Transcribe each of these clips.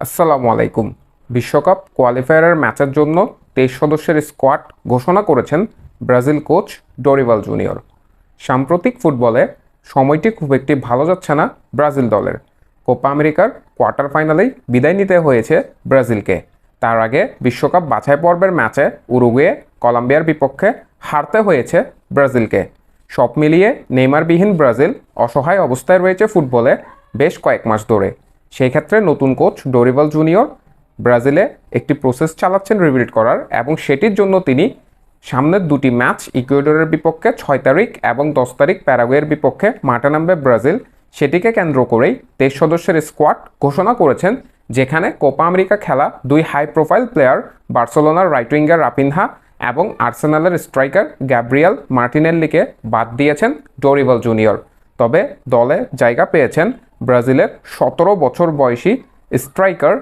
আসসালামু আলাইকুম। বিশ্বকাপ কোয়ালিফায়ারের ম্যাচের জন্য 23 সদস্যের স্কোয়াড ঘোষণা করেছেন ব্রাজিল কোচ ডরিভাল জুনিয়র। সাম্প্রতিক ফুটবলে সময়টি খুব একটি ভালো যাচ্ছে না ব্রাজিল দলের। কোপা আমেরিকার কোয়ার্টার ফাইনালেই বিদায় নিতে হয়েছে ব্রাজিলকে। তার আগে বিশ্বকাপ বাছাই পর্বের ম্যাচে উরুগুয়ে কলম্বিয়ার বিপক্ষে হারতে হয়েছে ব্রাজিলকে। সব মিলিয়ে নেইমারবিহীন ব্রাজিল অসহায় অবস্থায় রয়েছে ফুটবলে বেশ কয়েক মাস ধরে। সেই ক্ষেত্রে নতুন কোচ ডরিভাল জুনিয়র ব্রাজিলে একটি প্রসেস চালাচ্ছেন রিবিল্ড করার, এবং সেটির জন্য তিনি সামনের দুটি ম্যাচ ইকুয়েডরের বিপক্ষে 6 তারিখ এবং 10 তারিখ প্যারাগুয়ের বিপক্ষে মাঠে নামবে ব্রাজিল, সেটিকে কেন্দ্র করেই 23 সদস্যের স্কোয়াড ঘোষণা করেছেন, যেখানে কোপা আমেরিকা খেলা দুই হাই প্রোফাইল প্লেয়ার বার্সেলোনার রাইট উইঙ্গার রাফিনহা এবং আর্সেনালের স্ট্রাইকার গ্যাব্রিয়েল মার্টিনেল্লিকে বাদ দিয়েছেন ডরিভাল জুনিয়র। তবে দলে জায়গা পেয়েছেন ব্রাজিলের 17 বছর বয়সী স্ট্রাইকার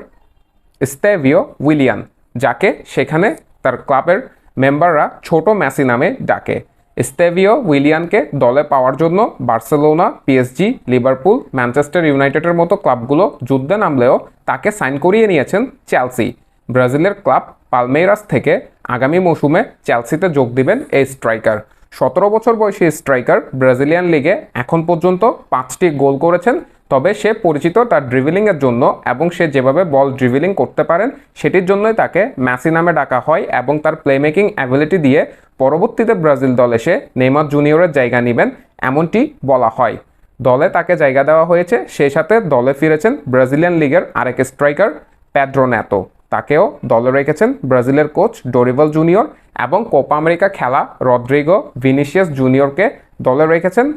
স্তেভিও উইলিয়ান, যাকে সেখানে তার ক্লাবের মেম্বাররা ছোট মেসি নামে ডাকে। স্তেভিও উইলিয়ানকে দলে পাওয়ার জন্য বার্সেলোনা, পিএসজি, লিভারপুল, ম্যানচেস্টার ইউনাইটেডের মতো ক্লাবগুলো যুদ্ধে নামলেও তাকে সাইন করিয়ে নিয়েছেন চেলসি। ব্রাজিলের ক্লাব পালমেইরাস থেকে আগামী মৌসুমে চেলসিতে যোগ দিবেন এই স্ট্রাইকার। 17 বছর বয়সী স্ট্রাইকার ব্রাজিলিয়ান লিগে এখন পর্যন্ত 5টি গোল করেছেন। তবে সে পরিচিত তার ড্রিবলিংয়ের জন্য, এবং সে যেভাবে বল ড্রিবলিং করতে পারেন সেটির জন্যই তাকে মেসি নামে ডাকা হয়, এবং তার প্লেমেকিং অ্যাবিলিটি দিয়ে পরবর্তীতে ব্রাজিল দল এসে নেইমার জুনিয়রের জায়গা নেবেন এমনটি বলা হয়। দলে তাকে জায়গা দেওয়া হয়েছে। সেই সাথে দলে ফিরেছেন ব্রাজিলিয়ান লিগের আরেক স্ট্রাইকার পেদ্রো নেতো, তাকেও দলে রেখেছেন ব্রাজিলের কোচ ডরিভাল জুনিয়র, এবং কোপা আমেরিকা খেলা রদ্রিগো ভিনিসিয়াস জুনিয়রকে দলে রেখেছেন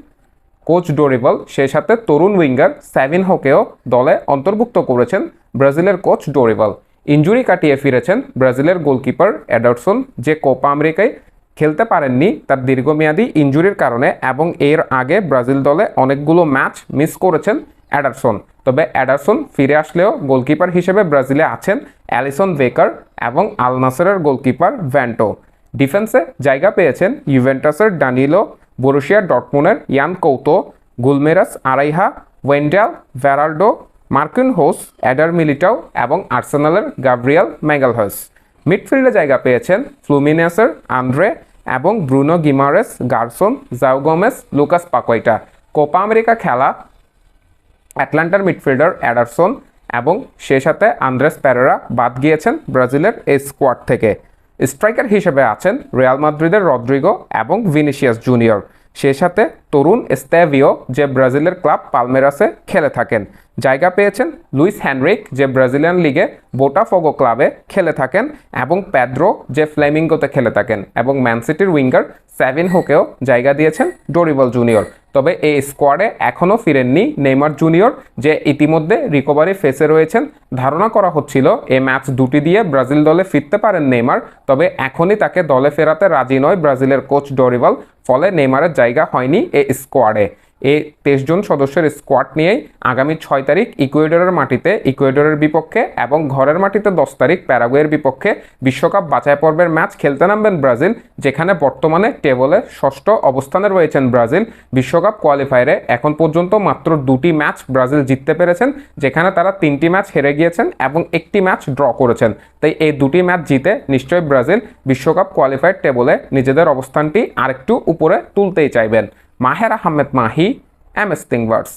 কোচ ডরিভাল। সেই সাথে তরুণ উইঙ্গার স্যাভিনহোকেও দলে অন্তর্ভুক্ত করেছেন ব্রাজিলের কোচ ডরিভাল। ইনজুরি কাটিয়ে ফিরেছেন ব্রাজিলের গোলকিপার এডারসন, যে কোপা আমেরিকায় খেলতে পারেননি তার দীর্ঘমেয়াদী ইনজুরির কারণে, এবং এর আগে ব্রাজিল দলে অনেকগুলো ম্যাচ মিস করেছেন এডারসন। তবে এডারসন ফিরে আসলেও গোলকিপার হিসেবে ব্রাজিলে আছেন অ্যালিসন বেকার এবং আল নাসেরের গোলকিপার ভ্যান্টো। ডিফেন্সে জায়গা পেয়েছেন ইউভেন্টাসের ডানিলো, বরুশিয়া ডর্টমুন্ডের ইয়ান কৌতো, গুলমেরাস আরাইহা, ওয়েন্ডাল, ভ্যারাল্ডো, মার্কিনহোস, এডার মিলিটাও এবং আর্সেনালের গাব্রিয়েল ম্যাগালহাস। মিডফিল্ডে জায়গা পেয়েছেন ফ্লুমিনেসের আন্দ্রে এবং ব্রুনো গিমারেস, গার্সন, জাও গোমেস, লুকাস পাকোয়েটা। কোপা আমেরিকা খেলা অ্যাটলান্টার মিডফিল্ডার এডারসন এবং সে সাথে আন্দ্রেস পেরেরা বাদ গিয়েছেন ব্রাজিলের এই স্কোয়াড থেকে। স্ট্রাইকার হিসেবে আছেন রিয়াল মাদ্রিদের রদ্রিগো এবং ভিনিসিয়াস জুনিয়র। সে সাথে তরুণ স্তেভিও, যে ব্রাজিলের ক্লাব পালমেরাসে খেলে থাকেন। জায়গা পেয়েছেন লুইস হেনরিক, যে ব্রাজিলিয়ান লিগে বোটাফোগো ক্লাবে খেলে থাকেন, এবং পেদ্রো, যে ফ্লেমিঙ্গোতে খেলে থাকেন, এবং ম্যানসিটির উইঙ্গার স্যাভিনহোকেও জায়গা দিয়েছেন ডরিভাল জুনিয়র। তবে এই স্কোয়াডে এখনও ফিরেননি নেইমার জুনিয়র, যে ইতিমধ্যে রিকভারি ফেসে রয়েছেন। ধারণা করা হচ্ছিল এই ম্যাচ দুটি দিয়ে ব্রাজিল দলে ফিরতে পারেন নেইমার, তবে এখনই তাকে দলে ফেরাতে রাজি নয় ব্রাজিলের কোচ ডরিভাল, ফলে নেইমারের জায়গা হয়নি এই স্কোয়াডে। এই 23 জন সদস্যের স্কোয়াড নিয়েই আগামী 6 তারিখ ইকুয়েডরের মাটিতে ইকুয়েডরের বিপক্ষে এবং ঘরের মাটিতে 10 তারিখ প্যারাগুয়ের বিপক্ষে বিশ্বকাপ বাছাই পর্বের ম্যাচ খেলতে নামবেন ব্রাজিল, যেখানে বর্তমানে টেবলে 6ষ্ঠ অবস্থানে রয়েছেন ব্রাজিল। বিশ্বকাপ কোয়ালিফায়ারে এখন পর্যন্ত মাত্র 2টি ম্যাচ ব্রাজিল জিততে পেরেছেন, যেখানে তারা 3টি ম্যাচ হেরে গিয়েছেন এবং 1টি ম্যাচ ড্র করেছেন। তাই এই 2টি ম্যাচ জিতে নিশ্চয়ই ব্রাজিল বিশ্বকাপ কোয়ালিফায়ার টেবলে নিজেদের অবস্থানটি আরেকটু উপরে তুলতেই চাইবেন। মাহের আহমেদ মাহি, এমএস থিংভার্স।